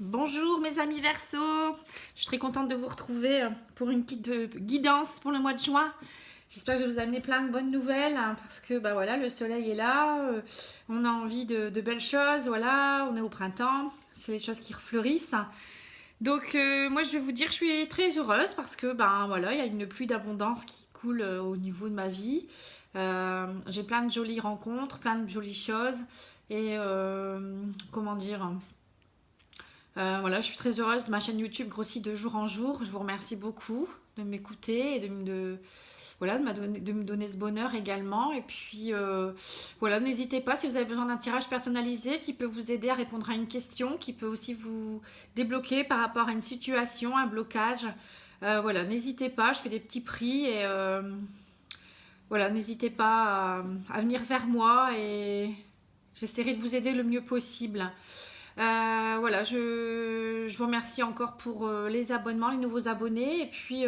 Bonjour mes amis Verseau, je suis très contente de vous retrouver pour une petite guidance pour le mois de juin. J'espère que je vais vous amener plein de bonnes nouvelles parce que bah voilà, le soleil est là, on a envie de belles choses, voilà, on est au printemps, c'est les choses qui refleurissent. Donc moi je vais vous dire que je suis très heureuse parce que ben voilà, il y a une pluie d'abondance qui coule au niveau de ma vie. J'ai plein de jolies rencontres, plein de jolies choses et comment dire. Voilà, je suis très heureuse. Ma chaîne YouTube grossit de jour en jour. Je vous remercie beaucoup de m'écouter et voilà, de me donner ce bonheur également. Et puis, voilà, n'hésitez pas si vous avez besoin d'un tirage personnalisé qui peut vous aider à répondre à une question, qui peut aussi vous débloquer par rapport à une situation, un blocage. Voilà, n'hésitez pas, je fais des petits prix et voilà, n'hésitez pas à venir vers moi et j'essaierai de vous aider le mieux possible. Voilà, je vous remercie encore pour les abonnements, les nouveaux abonnés. Et puis,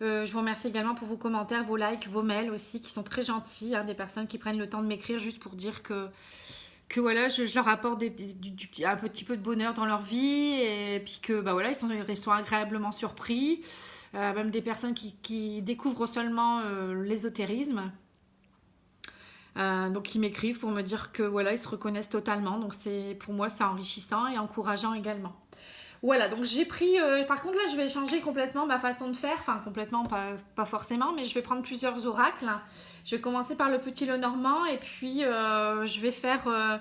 je vous remercie également pour vos commentaires, vos likes, vos mails aussi, qui sont très gentils. Des personnes qui prennent le temps de m'écrire juste pour dire que voilà, je leur apporte un petit peu de bonheur dans leur vie. Et puis que bah, voilà, ils sont agréablement surpris. Même des personnes qui découvrent seulement l'ésotérisme. Donc ils m'écrivent pour me dire que voilà, ils se reconnaissent totalement. Donc pour moi c'est enrichissant et encourageant également. Voilà, donc j'ai pris par contre là je vais changer complètement ma façon de faire, enfin complètement pas forcément, mais je vais prendre plusieurs oracles. Je vais commencer par le petit Lenormand et puis je vais faire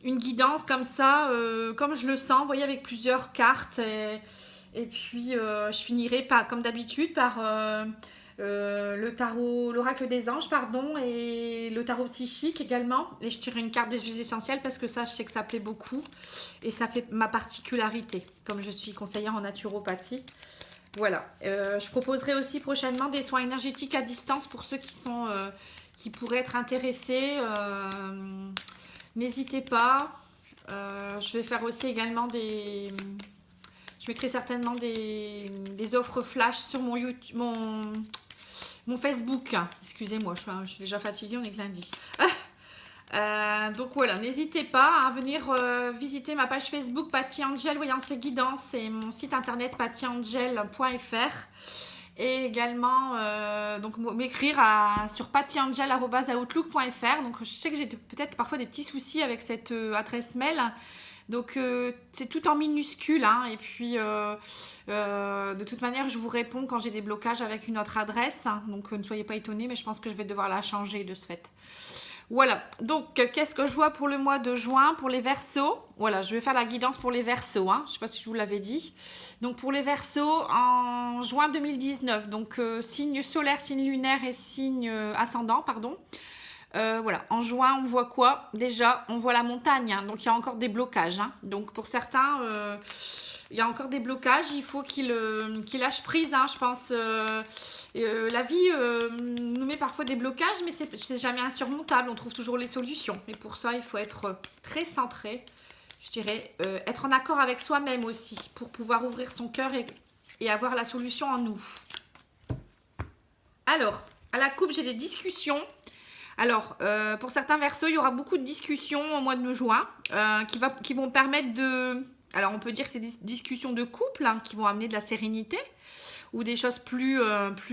une guidance comme ça, comme je le sens, vous voyez, avec plusieurs cartes et puis je finirai comme d'habitude par le tarot, l'oracle des anges, pardon, et le tarot psychique également. Et je tire une carte des huiles essentielles parce que ça, je sais que ça plaît beaucoup. Et ça fait ma particularité, comme je suis conseillère en naturopathie. Voilà. Je proposerai aussi prochainement des soins énergétiques à distance pour ceux qui pourraient être intéressés. N'hésitez pas. Je vais faire aussi également Je mettrai certainement des offres flash sur mon YouTube, mon Facebook. Excusez-moi, je suis déjà fatiguée, on est que lundi. Donc voilà, n'hésitez pas à venir visiter ma page Facebook Patty Angel Voyance et Guidance et mon site internet pattyangel.fr et également donc m'écrire sur pattyangel@outlook.fr. Donc je sais que j'ai peut-être parfois des petits soucis avec cette adresse mail. Donc c'est tout en minuscule et puis de toute manière je vous réponds quand j'ai des blocages avec une autre adresse, donc ne soyez pas étonnés, mais je pense que je vais devoir la changer de ce fait. Voilà, donc qu'est-ce que je vois pour le mois de juin pour les Verseaux? Voilà, je vais faire la guidance pour les Verseaux, je ne sais pas si je vous l'avais dit. Donc pour les Verseaux en juin 2019, donc signe solaire, signe lunaire et signe ascendant, pardon. Voilà, en juin, on voit quoi? Déjà, on voit la montagne, donc il y a encore des blocages. Donc pour certains, il y a encore des blocages, il faut qu'ils lâchent prise, je pense. La vie nous met parfois des blocages, mais c'est jamais insurmontable, on trouve toujours les solutions. Et pour ça, il faut être très centré, je dirais, être en accord avec soi-même aussi, pour pouvoir ouvrir son cœur et avoir la solution en nous. Alors, à la coupe, j'ai des discussions. Alors, pour certains Verseaux, il y aura beaucoup de discussions au mois de juin qui vont permettre de... Alors, on peut dire que c'est des discussions de couple qui vont amener de la sérénité ou des choses plus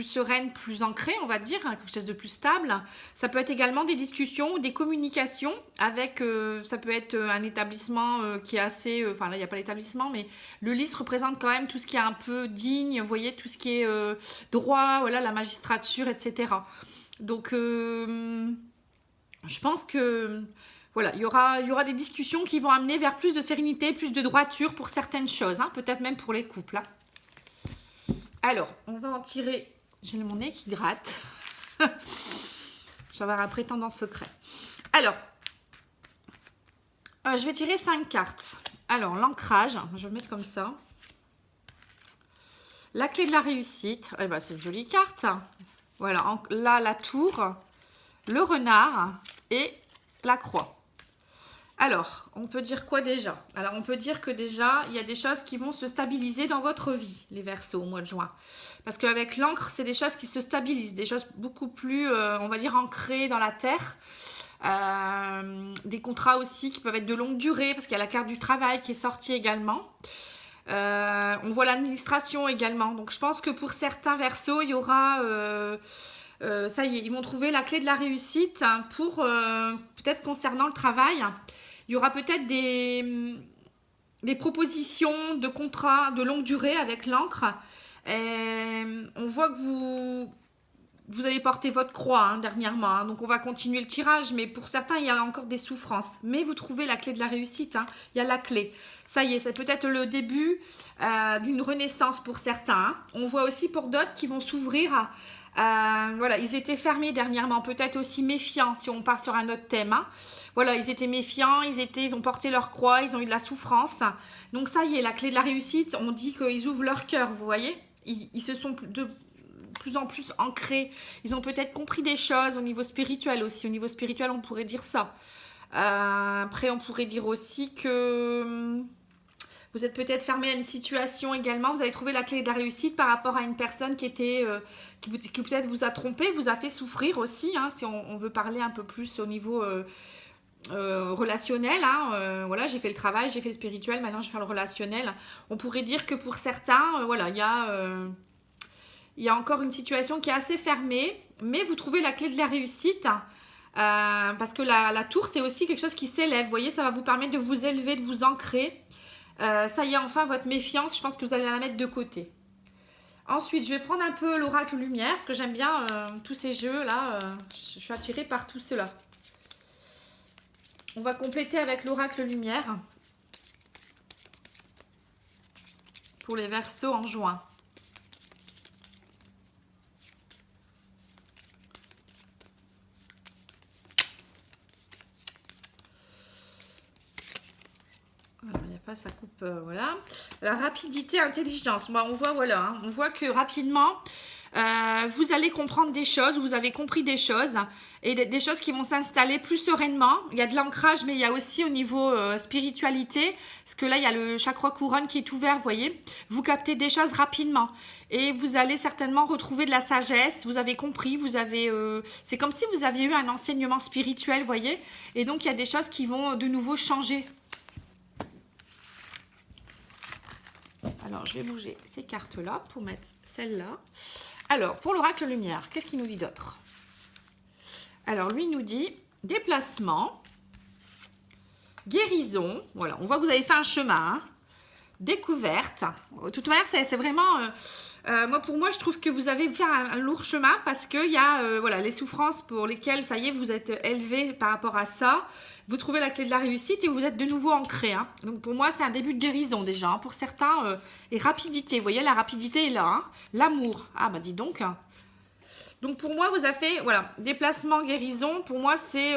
sereines, plus ancrées, on va dire, quelque chose de plus stable. Ça peut être également des discussions ou des communications avec... ça peut être un établissement qui est assez... Enfin, là, il n'y a pas l'établissement, mais le lys représente quand même tout ce qui est un peu digne, vous voyez, tout ce qui est droit, voilà, la magistrature, etc. Donc, je pense que voilà, il y aura des discussions qui vont amener vers plus de sérénité, plus de droiture pour certaines choses, peut-être même pour les couples. Alors, on va en tirer. J'ai mon nez qui gratte. Je vais avoir un prétendant secret. Alors, je vais tirer 5 cartes. Alors, l'ancrage, je vais le mettre comme ça. La clé de la réussite. Eh ben, c'est une jolie carte. Voilà, là, la tour, le renard et la croix. Alors, on peut dire quoi déjà? Alors, on peut dire que déjà, il y a des choses qui vont se stabiliser dans votre vie, les Verseaux, au mois de juin. Parce qu'avec l'encre, c'est des choses qui se stabilisent, des choses beaucoup plus, on va dire, ancrées dans la terre. Des contrats aussi qui peuvent être de longue durée, parce qu'il y a la carte du travail qui est sortie également. On voit l'administration également. Donc, je pense que pour certains Verseaux, il y aura... ça y est, ils vont trouver la clé de la réussite pour peut-être concernant le travail. Il y aura peut-être des propositions de contrats de longue durée avec l'encre. On voit que vous avez porté votre croix dernièrement, hein, donc on va continuer le tirage, mais pour certains, il y a encore des souffrances. Mais vous trouvez la clé de la réussite, hein, il y a la clé. Ça y est, c'est peut-être le début d'une renaissance pour certains. Hein. On voit aussi pour d'autres qui vont s'ouvrir. Voilà, ils étaient fermés dernièrement, peut-être aussi méfiants si on part sur un autre thème. Hein. Voilà, ils étaient méfiants, ils ont porté leur croix, ils ont eu de la souffrance. Donc ça y est, la clé de la réussite, on dit qu'ils ouvrent leur cœur, vous voyez. Ils se sont de plus en plus ancrés. Ils ont peut-être compris des choses au niveau spirituel aussi. Au niveau spirituel, on pourrait dire ça. Après, on pourrait dire aussi que vous êtes peut-être fermé à une situation également. Vous avez trouvé la clé de la réussite par rapport à une personne qui peut-être vous a trompé, vous a fait souffrir aussi. Hein, si on veut parler un peu plus au niveau relationnel. Hein, voilà, j'ai fait le travail, j'ai fait le spirituel, maintenant je vais faire le relationnel. On pourrait dire que pour certains, voilà, il y a encore une situation qui est assez fermée, mais vous trouvez la clé de la réussite. Parce que la tour, c'est aussi quelque chose qui s'élève. Vous voyez, ça va vous permettre de vous élever, de vous ancrer. Ça y est, enfin, votre méfiance, je pense que vous allez la mettre de côté. Ensuite, je vais prendre un peu l'oracle lumière, parce que j'aime bien tous ces jeux-là. Je suis attirée par tout cela. On va compléter avec l'oracle lumière pour les Verseaux en juin. Alors, il n'y a pas, ça coupe, voilà. La rapidité, intelligence. Bon, on voit, voilà, hein, on voit que rapidement, vous allez comprendre des choses, vous avez compris des choses, et des choses qui vont s'installer plus sereinement. Il y a de l'ancrage, mais il y a aussi au niveau spiritualité, parce que là, il y a le chakra couronne qui est ouvert, vous voyez. Vous captez des choses rapidement, et vous allez certainement retrouver de la sagesse, vous avez compris, vous avez... c'est comme si vous aviez eu un enseignement spirituel, vous voyez, et donc il y a des choses qui vont de nouveau changer. Alors, je vais bouger ces cartes-là pour mettre celle-là. Alors, pour l'oracle lumière, qu'est-ce qu'il nous dit d'autre? Alors, lui, il nous dit déplacement, guérison. Voilà, on voit que vous avez fait un chemin. Hein, découverte. De toute manière, c'est vraiment... pour moi, je trouve que vous avez fait un lourd chemin parce qu'il y a voilà, les souffrances pour lesquelles, ça y est, vous êtes élevé par rapport à ça. Vous trouvez la clé de la réussite et vous êtes de nouveau ancré. Hein. Donc, pour moi, c'est un début de guérison déjà. Hein. Pour certains, et rapidité. Vous voyez, la rapidité est là. Hein. L'amour. Ah, bah dis donc. Donc, pour moi, vous avez fait, voilà, déplacement, guérison. Pour moi, c'est...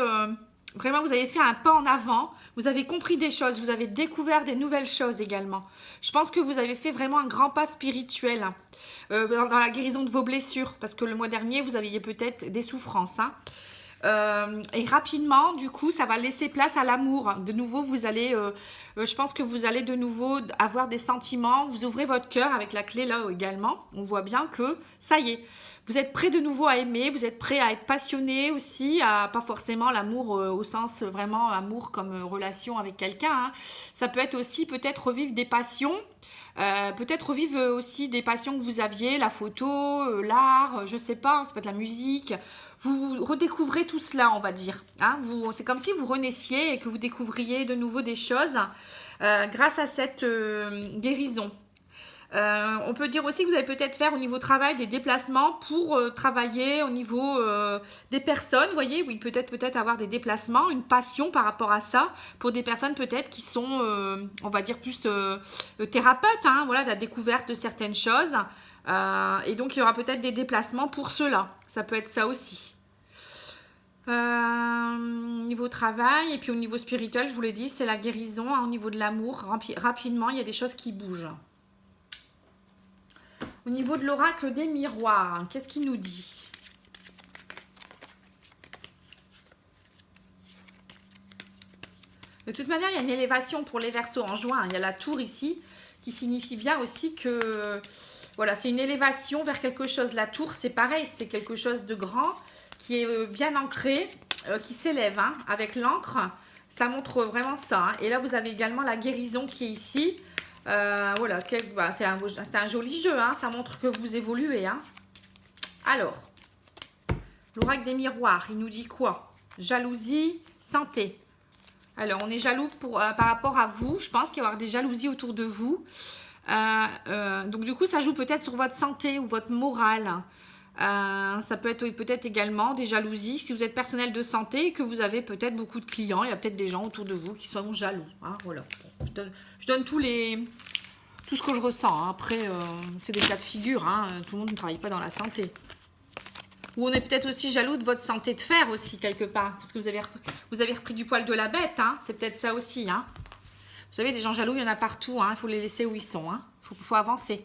vraiment, vous avez fait un pas en avant. Vous avez compris des choses. Vous avez découvert des nouvelles choses également. Je pense que vous avez fait vraiment un grand pas spirituel dans la guérison de vos blessures. Parce que le mois dernier, vous aviez peut-être des souffrances. Hein. Et rapidement, du coup, ça va laisser place à l'amour. De nouveau, vous allez... je pense que vous allez de nouveau avoir des sentiments. Vous ouvrez votre cœur avec la clé là également. On voit bien que ça y est. Vous êtes prêt de nouveau à aimer, vous êtes prêt à être passionné aussi, pas forcément l'amour au sens vraiment amour comme relation avec quelqu'un. Hein. Ça peut être aussi peut-être revivre des passions, peut-être revivre aussi des passions que vous aviez, la photo, l'art, je sais pas, ça peut être la musique. Vous redécouvrez tout cela, on va dire. Hein. C'est comme si vous renaissiez et que vous découvriez de nouveau des choses grâce à cette guérison. On peut dire aussi que vous allez peut-être faire au niveau travail des déplacements pour travailler au niveau des personnes, vous voyez, oui, peut-être avoir des déplacements, une passion par rapport à ça, pour des personnes peut-être qui sont, on va dire plus thérapeutes, hein, voilà, de la découverte de certaines choses, et donc il y aura peut-être des déplacements pour cela, ça peut être ça aussi. Niveau travail, et puis au niveau spirituel, je vous l'ai dit, c'est la guérison, hein, au niveau de l'amour, rapidement, il y a des choses qui bougent. Au niveau de l'oracle des miroirs, qu'est-ce qu'il nous dit? De toute manière, il y a une élévation pour les Verseaux en juin. Il y a la tour ici qui signifie bien aussi que voilà, c'est une élévation vers quelque chose. La tour, c'est pareil, c'est quelque chose de grand qui est bien ancré. qui s'élève hein, avec l'encre. Ça montre vraiment ça. Hein. Et là, vous avez également la guérison qui est ici. Voilà, c'est un joli jeu. Hein. Ça montre que vous évoluez. Hein. Alors, l'oracle des miroirs, il nous dit quoi? Jalousie, santé. Alors, on est jaloux par rapport à vous. Je pense qu'il va y avoir des jalousies autour de vous. Donc, du coup, ça joue peut-être sur votre santé ou votre morale. Ça peut être peut-être également des jalousies. Si vous êtes personnel de santé et que vous avez peut-être beaucoup de clients, il y a peut-être des gens autour de vous qui sont jaloux. Hein, voilà. Je donne tout ce que je ressens. Hein. Après, c'est des cas de figure. Hein. Tout le monde ne travaille pas dans la santé. Ou on est peut-être aussi jaloux de votre santé de fer aussi, quelque part. Parce que vous avez repris du poil de la bête. Hein. C'est peut-être ça aussi. Hein. Vous savez, des gens jaloux, il y en a partout. Il faut les laisser où ils sont. Il faut avancer.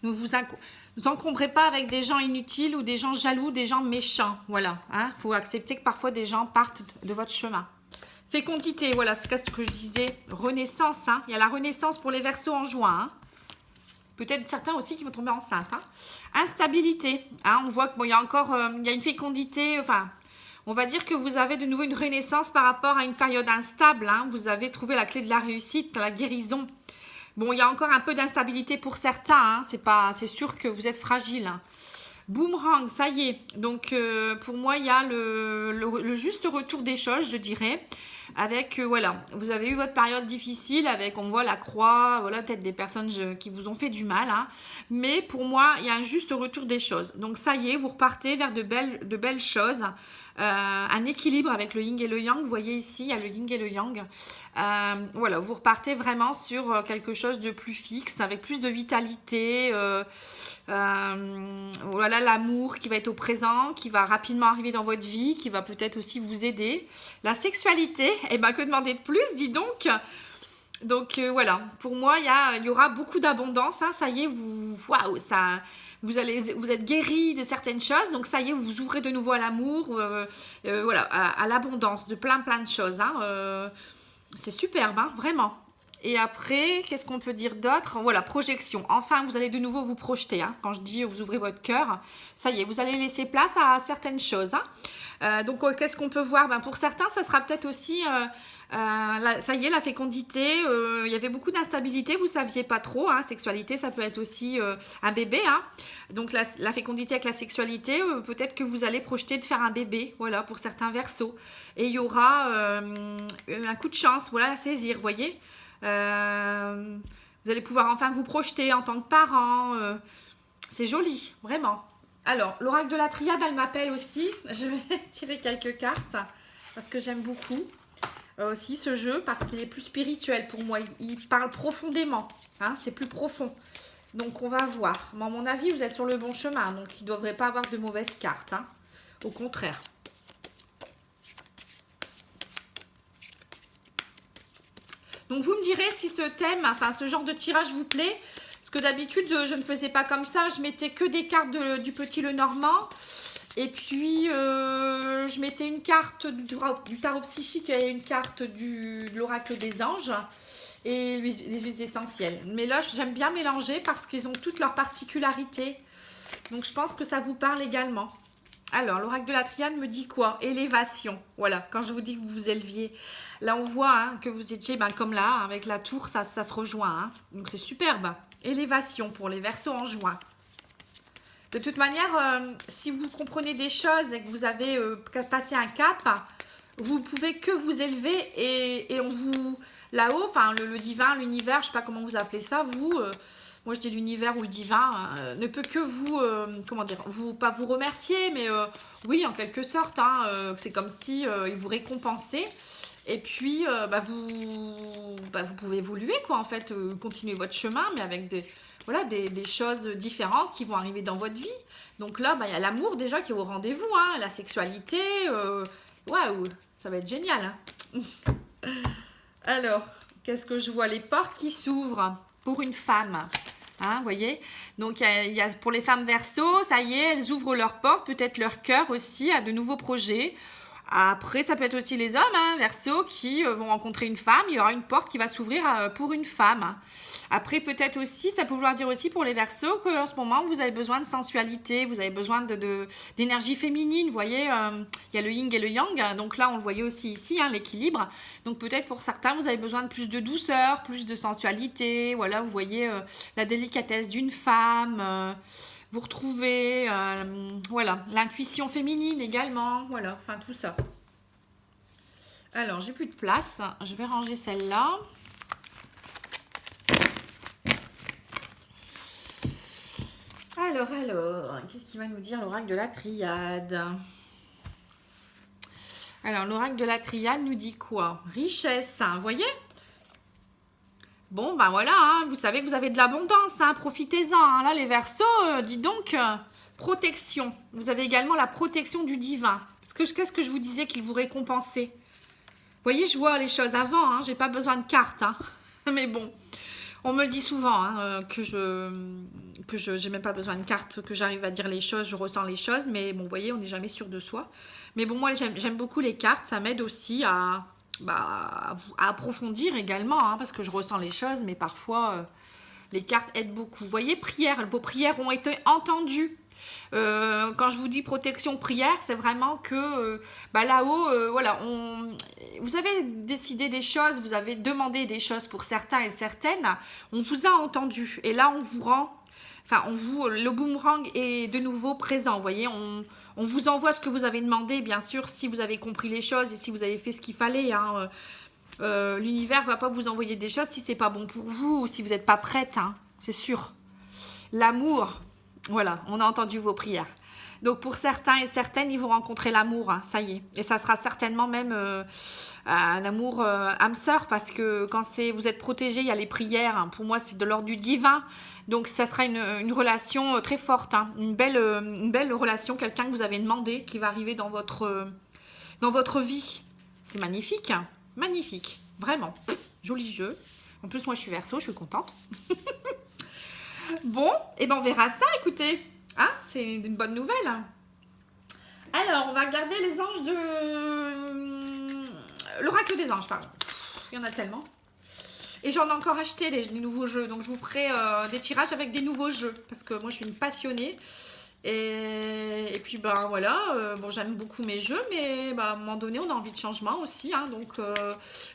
Ne vous encombrez pas avec des gens inutiles ou des gens jaloux, des gens méchants. Voilà. Faut accepter que parfois des gens partent de votre chemin. Fécondité, voilà, c'est ce que je disais. Renaissance. Il y a la renaissance pour les Verseaux en juin. Peut-être certains aussi qui vont tomber enceintes. Instabilité. On voit qu'il y a encore il y a une fécondité. Enfin, on va dire que vous avez de nouveau une renaissance par rapport à une période instable. Vous avez trouvé la clé de la réussite, la guérison. Bon, il y a encore un peu d'instabilité pour certains. C'est sûr que vous êtes fragile. Boomerang, ça y est. Donc, pour moi, il y a le juste retour des choses, je dirais. Avec, voilà, vous avez eu votre période difficile avec, on voit la croix, voilà, peut-être des personnes qui vous ont fait du mal. Mais pour moi, il y a un juste retour des choses. Donc, ça y est, vous repartez vers de belles choses. Un équilibre avec le yin et le yang. Vous voyez ici, il y a le yin et le yang. Voilà, vous repartez vraiment sur quelque chose de plus fixe, avec plus de vitalité. Voilà, l'amour qui va être au présent, qui va rapidement arriver dans votre vie, qui va peut-être aussi vous aider. La sexualité, que demander de plus, dis donc. Donc voilà, pour moi, il y aura beaucoup d'abondance. Ça y est, vous êtes guéri de certaines choses. Donc ça y est, vous vous ouvrez de nouveau à l'amour, voilà, à l'abondance de plein de choses. C'est superbe, vraiment. Et après, qu'est-ce qu'on peut dire d'autre? Voilà, projection. Enfin, vous allez de nouveau vous projeter. Quand je dis vous ouvrez votre cœur, ça y est, vous allez laisser place à certaines choses. Donc, qu'est-ce qu'on peut voir? Pour certains, ça sera peut-être aussi, ça y est, la fécondité. Il y avait beaucoup d'instabilité, vous ne saviez pas trop. Sexualité, ça peut être aussi un bébé. Donc, la fécondité avec la sexualité, peut-être que vous allez projeter de faire un bébé, voilà, pour certains Verseaux. Et il y aura un coup de chance, voilà, à saisir, vous voyez. Vous allez pouvoir enfin vous projeter en tant que parent. C'est joli, vraiment. Alors, l'oracle de la triade, elle m'appelle aussi. Je vais tirer quelques cartes parce que j'aime beaucoup aussi ce jeu parce qu'il est plus spirituel pour moi. Il parle profondément. C'est plus profond. Donc, on va voir. Mais à mon avis, vous êtes sur le bon chemin. Donc, il ne devrait pas avoir de mauvaises cartes. Au contraire. Donc, vous me direz si ce thème, ce genre de tirage vous plaît. Parce que d'habitude, je ne faisais pas comme ça. Je mettais que des cartes du Petit Lenormand. Et puis, je mettais une carte du tarot psychique et une carte de l'oracle des anges. Et les huiles essentielles. Mais là, j'aime bien mélanger parce qu'ils ont toutes leurs particularités. Donc, je pense que ça vous parle également. Alors, l'oracle de la triade me dit quoi? Élévation. Voilà, quand je vous dis que vous vous éleviez. Là, on voit que vous étiez comme là, avec la tour, ça se rejoint. Donc, c'est superbe. Élévation pour les Verseaux en juin. De toute manière, si vous comprenez des choses et que vous avez passé un cap, vous pouvez que vous élever et on vous... Là-haut, le divin, l'univers, je ne sais pas comment vous appelez ça, vous... moi, je dis l'univers ou le divin, ne peut que vous, pas vous remercier, mais oui, en quelque sorte, c'est comme si il vous récompensait. Et puis, vous pouvez évoluer, quoi, en fait, continuer votre chemin, mais avec des choses différentes qui vont arriver dans votre vie. Donc là, il y a l'amour déjà qui est au rendez-vous, la sexualité, waouh, ça va être génial. Alors, qu'est-ce que je vois? Les portes qui s'ouvrent pour une femme. Vous voyez, donc il y a pour les femmes Verseaux, ça y est, elles ouvrent leurs portes, peut-être leur cœur aussi à de nouveaux projets, Après, ça peut être aussi les hommes, hein, Verseau, qui vont rencontrer une femme. Il y aura une porte qui va s'ouvrir pour une femme. Après, peut-être aussi, ça peut vouloir dire aussi pour les Verseaux qu'en ce moment, vous avez besoin de sensualité, vous avez besoin d'énergie féminine. Vous voyez, il y a le yin et le yang. Donc là, on le voyait aussi ici, hein, l'équilibre. Donc peut-être pour certains, vous avez besoin de plus de douceur, plus de sensualité. Voilà, vous voyez la délicatesse d'une femme. Vous retrouvez, voilà, l'intuition féminine également. Voilà, enfin tout ça. Alors, j'ai plus de place. Je vais ranger celle-là. Alors, qu'est-ce qu'il va nous dire l'oracle de la triade? Alors, l'oracle de la triade nous dit quoi? Richesse, hein, vous voyez? Bon, ben voilà, hein, vous savez que vous avez de l'abondance, hein, profitez-en. Hein. Là, les Verseaux, dis donc, protection. Vous avez également la protection du divin. Parce que qu'est-ce que je vous disais qu'il vous récompensait? Vous voyez, je vois les choses avant, hein, j'ai pas besoin de cartes. Hein. Mais bon, on me le dit souvent, hein, que j'ai même pas besoin de cartes, que j'arrive à dire les choses, je ressens les choses. Mais bon, vous voyez, on n'est jamais sûr de soi. Mais bon, moi, j'aime beaucoup les cartes. Ça m'aide aussi à approfondir également, hein, parce que je ressens les choses, mais parfois, les cartes aident beaucoup. Vous voyez, prières, vos prières ont été entendues. Quand je vous dis protection prière, c'est vraiment que là-haut, voilà, vous avez décidé des choses, vous avez demandé des choses pour certains et certaines, on vous a entendu. Et là, on vous rend, le boomerang est de nouveau présent, vous voyez, on vous envoie ce que vous avez demandé, bien sûr, si vous avez compris les choses et si vous avez fait ce qu'il fallait. Hein, l'univers ne va pas vous envoyer des choses si c'est pas bon pour vous ou si vous n'êtes pas prête, hein, c'est sûr. L'amour, voilà, on a entendu vos prières. Donc pour certains et certaines, ils vont rencontrer l'amour, hein, ça y est. Et ça sera certainement même un amour âme sœur, parce que quand vous êtes protégé, il y a les prières. Hein, pour moi, c'est de l'ordre du divin. Donc ça sera une relation très forte, hein, une belle relation, quelqu'un que vous avez demandé, qui va arriver dans votre vie. C'est magnifique, hein, magnifique, vraiment. Joli jeu. En plus, moi, je suis Verseau, je suis contente. Bon, et ben on verra ça, écoutez. Hein, c'est une bonne nouvelle. Alors, on va regarder les anges de... L'oracle des anges, pardon. Il y en a tellement. Et j'en ai encore acheté des nouveaux jeux. Donc, je vous ferai des tirages avec des nouveaux jeux. Parce que moi, je suis une passionnée. Et puis, ben voilà. Bon, j'aime beaucoup mes jeux. Mais à un moment donné, on a envie de changement aussi. Hein, donc,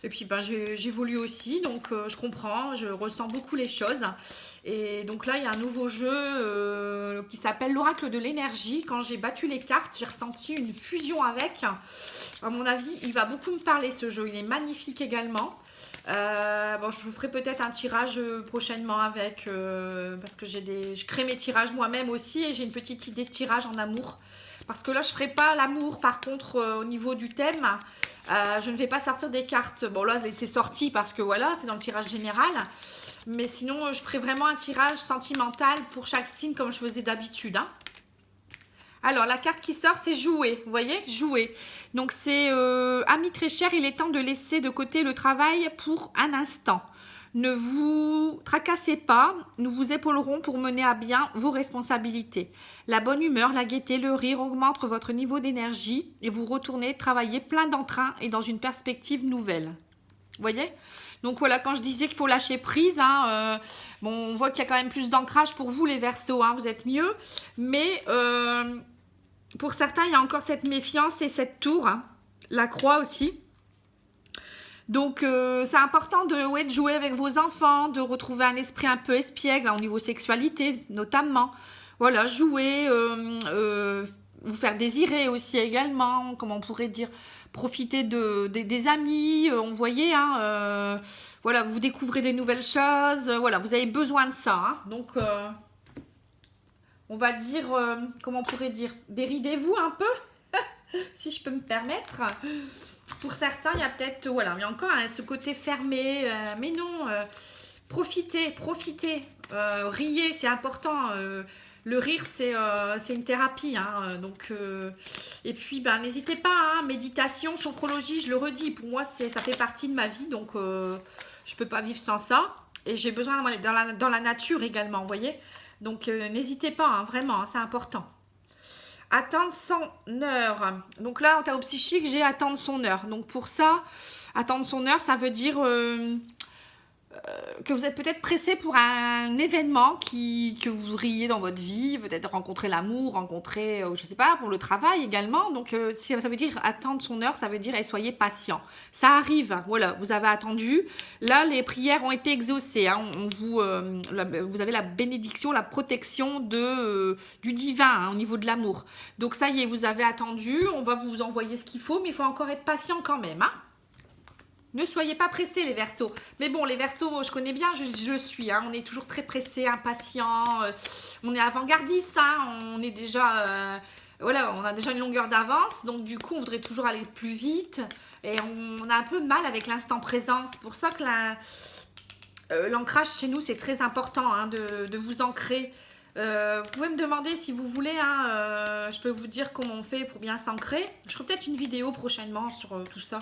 et puis, j'évolue aussi. Donc, je comprends. Je ressens beaucoup les choses. Et donc là, il y a un nouveau jeu qui s'appelle l'oracle de l'énergie. Quand j'ai battu les cartes, j'ai ressenti une fusion avec. À mon avis, il va beaucoup me parler, ce jeu. Il est magnifique également. Je vous ferai peut-être un tirage prochainement avec, parce que je crée mes tirages moi-même aussi et j'ai une petite idée de tirage en amour. Parce que là, je ne ferai pas l'amour, par contre, au niveau du thème. Je ne vais pas sortir des cartes. Bon, là, c'est sorti parce que voilà, c'est dans le tirage général. Mais sinon, je ferai vraiment un tirage sentimental pour chaque signe comme je faisais d'habitude. Hein. Alors, la carte qui sort, c'est jouer. Vous voyez, jouer. Donc, c'est ami très cher, il est temps de laisser de côté le travail pour un instant. Ne vous tracassez pas, nous vous épaulerons pour mener à bien vos responsabilités. La bonne humeur, la gaieté, le rire augmentent votre niveau d'énergie et vous retournez travailler plein d'entrain et dans une perspective nouvelle. Vous voyez ? Donc voilà, quand je disais qu'il faut lâcher prise, hein, on voit qu'il y a quand même plus d'ancrage pour vous les Verseaux, hein, vous êtes mieux. Mais pour certains, il y a encore cette méfiance et cette tour, hein, la croix aussi. Donc c'est important de jouer avec vos enfants, de retrouver un esprit un peu espiègle hein, au niveau sexualité notamment. Voilà, jouer, vous faire désirer aussi également, comment on pourrait dire, profiter des amis, on voyait, hein, voilà, vous découvrez des nouvelles choses, voilà, vous avez besoin de ça. Hein, donc, on va dire, comment on pourrait dire, déridez-vous un peu, si je peux me permettre. Pour certains, il y a peut-être, voilà, il y a encore hein, ce côté fermé, mais non, profitez, riez, c'est important. Le rire, c'est une thérapie. Hein, donc, et puis, n'hésitez pas, hein, méditation, sophrologie, je le redis, pour moi, ça fait partie de ma vie, donc je ne peux pas vivre sans ça. Et j'ai besoin dans la nature également, vous voyez. Donc, n'hésitez pas, hein, vraiment, hein, c'est important. Attendre son heure. Donc là, en tarot psychique, j'ai attendre son heure. Donc pour ça, attendre son heure, ça veut dire que vous êtes peut-être pressé pour un événement que vous voudriez dans votre vie, peut-être rencontrer l'amour, rencontrer, je sais pas, pour le travail également. Donc, si ça veut dire attendre son heure, ça veut dire soyez patient. Ça arrive, voilà, vous avez attendu. Là, les prières ont été exaucées. Hein. Vous avez la bénédiction, la protection du divin hein, au niveau de l'amour. Donc, ça y est, vous avez attendu. On va vous envoyer ce qu'il faut, mais il faut encore être patient quand même. Hein. Ne soyez pas pressés les Verseaux. Mais bon, les Verseaux, je connais bien, je suis. Hein. On est toujours très pressés, impatients. On est avant-gardiste. Hein. On est déjà... voilà, on a déjà une longueur d'avance. Donc du coup, on voudrait toujours aller plus vite. Et on a un peu de mal avec l'instant présent. C'est pour ça que l'ancrage chez nous, c'est très important hein, de vous ancrer. Vous pouvez me demander si vous voulez. Hein, je peux vous dire comment on fait pour bien s'ancrer. Je ferai peut-être une vidéo prochainement sur tout ça.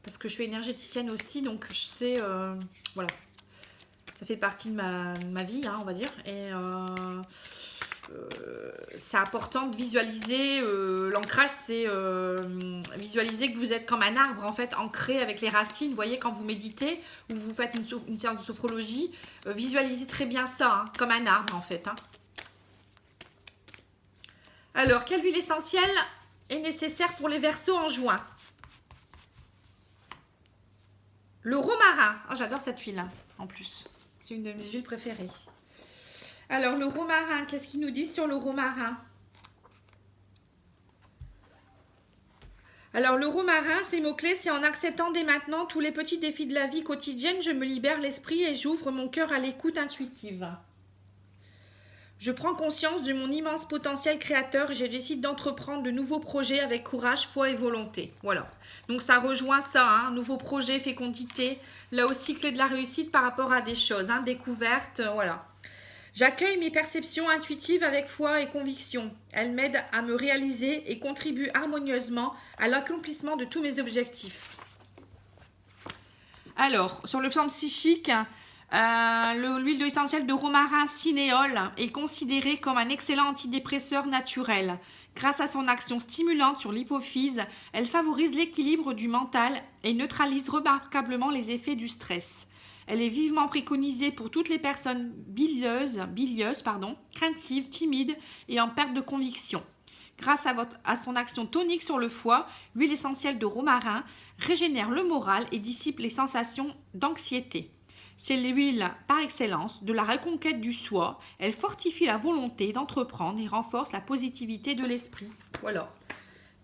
Parce que je suis énergéticienne aussi, donc je sais, voilà, ça fait partie de ma vie, hein, on va dire. Et c'est important de visualiser, l'ancrage, c'est visualiser que vous êtes comme un arbre, en fait, ancré avec les racines. Vous voyez, quand vous méditez ou vous faites une séance de sophrologie, visualisez très bien ça, hein, comme un arbre, en fait. Hein. Alors, quelle huile essentielle est nécessaire pour les Verseaux en juin? Le romarin. Oh, j'adore cette huile en plus. C'est une de mes huiles préférées. Alors, le romarin, qu'est-ce qu'il nous dit sur le romarin? Alors, le romarin, ses mots-clés, c'est en acceptant dès maintenant tous les petits défis de la vie quotidienne, je me libère l'esprit et j'ouvre mon cœur à l'écoute intuitive. Je prends conscience de mon immense potentiel créateur et je décide d'entreprendre de nouveaux projets avec courage, foi et volonté. Voilà. Donc ça rejoint ça, hein, nouveaux projets, fécondité. Là aussi, clé de la réussite par rapport à des choses, hein, découvertes, voilà. J'accueille mes perceptions intuitives avec foi et conviction. Elles m'aident à me réaliser et contribuent harmonieusement à l'accomplissement de tous mes objectifs. Alors, sur le plan psychique... l'huile essentielle de romarin cinéole est considérée comme un excellent antidépresseur naturel. Grâce à son action stimulante sur l'hypophyse, elle favorise l'équilibre du mental et neutralise remarquablement les effets du stress. Elle est vivement préconisée pour toutes les personnes bilieuses, craintives, timides et en perte de conviction. Grâce à son action tonique sur le foie, l'huile essentielle de romarin régénère le moral et dissipe les sensations d'anxiété. C'est l'huile par excellence de la reconquête du soi. Elle fortifie la volonté d'entreprendre et renforce la positivité de l'esprit. Voilà.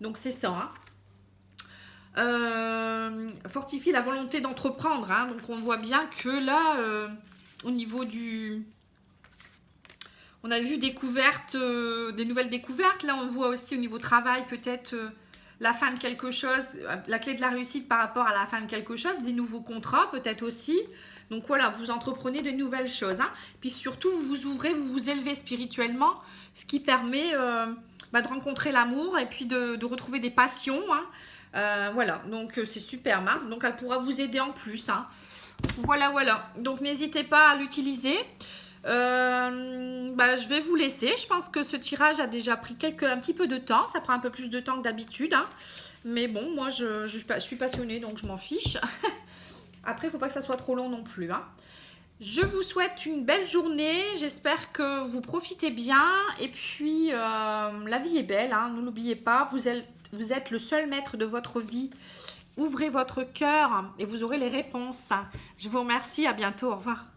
Donc c'est ça. Hein. Fortifie la volonté d'entreprendre. Hein. Donc on voit bien que là, au niveau du... On a vu des nouvelles découvertes. Là on voit aussi au niveau travail peut-être... la fin de quelque chose, la clé de la réussite par rapport à la fin de quelque chose, des nouveaux contrats peut-être aussi. Donc voilà, vous entreprenez de nouvelles choses. Hein. Puis surtout, vous vous ouvrez, vous vous élevez spirituellement, ce qui permet de rencontrer l'amour et puis de retrouver des passions. Hein. Voilà, donc c'est superbe. Hein. Donc elle pourra vous aider en plus. Hein. Voilà. Donc n'hésitez pas à l'utiliser. Je vais vous laisser. Je pense que ce tirage a déjà pris un petit peu de temps. Ça prend un peu plus de temps que d'habitude. Hein. Mais bon, moi, je suis passionnée, donc je m'en fiche. Après, il ne faut pas que ça soit trop long non plus. Hein. Je vous souhaite une belle journée. J'espère que vous profitez bien. Et puis, la vie est belle. Hein. Ne l'oubliez pas. Vous êtes le seul maître de votre vie. Ouvrez votre cœur et vous aurez les réponses. Je vous remercie. À bientôt. Au revoir.